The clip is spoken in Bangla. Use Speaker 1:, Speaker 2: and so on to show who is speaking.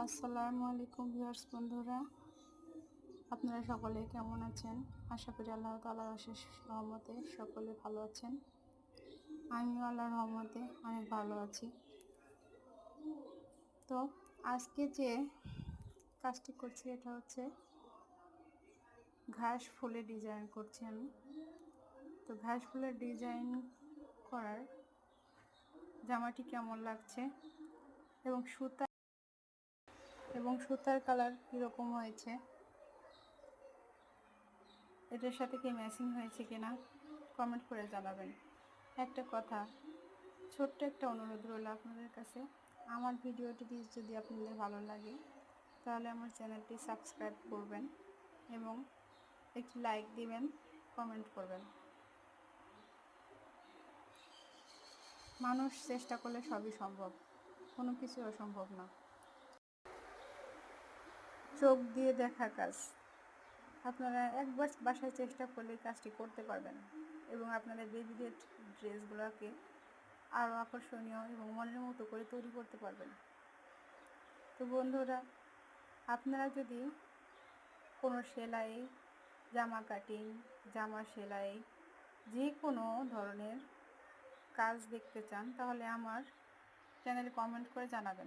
Speaker 1: আসসালামু আলাইকুম ভিউয়ার্স বন্ধুরা, আপনারা সকলে কেমন আছেন? আশা করি আল্লাহ তাআলার অশেষ রহমতে সকলে ভালো আছেন। আমিও আল্লাহর রহমতে অনেক ভালো আছি। তো আজকে যে কাজটি করছি এটা হচ্ছে ঘাস ফুলের ডিজাইন করছি আমি। তো ঘাস ফুলের ডিজাইন করার জামাটি কেমন লাগছে এবং সুতার কালার কীরকম হয়েছে, এটার সাথে কি ম্যাচিং হয়েছে কিনা কমেন্ট করে জানাবেন। একটা কথা, ছোট্ট একটা অনুরোধ রইল আপনাদের কাছে, আমার ভিডিওটি যদি আপনাদের ভালো লাগে তাহলে আমার চ্যানেলটি সাবস্ক্রাইব করবেন এবং একটি লাইক দিবেন, কমেন্ট করবেন। মানুষ চেষ্টা করলে সবই সম্ভব, কোনো কিছু অসম্ভব না। চোখ দিয়ে দেখা কাজ, আপনারা একবার বাসায় চেষ্টা করলে কাজটি করতে পারবেন এবং আপনাদের বেবিদের ড্রেসগুলোকে আরও আকর্ষণীয় এবং মনের মতো করে তৈরি করতে পারবেন। তো বন্ধুরা, আপনারা যদি কোনো সেলাই, জামা কাটিং, জামা সেলাই, যে কোনো ধরনের কাজ দেখতে চান তাহলে আমার চ্যানেলে কমেন্ট করে জানাবেন।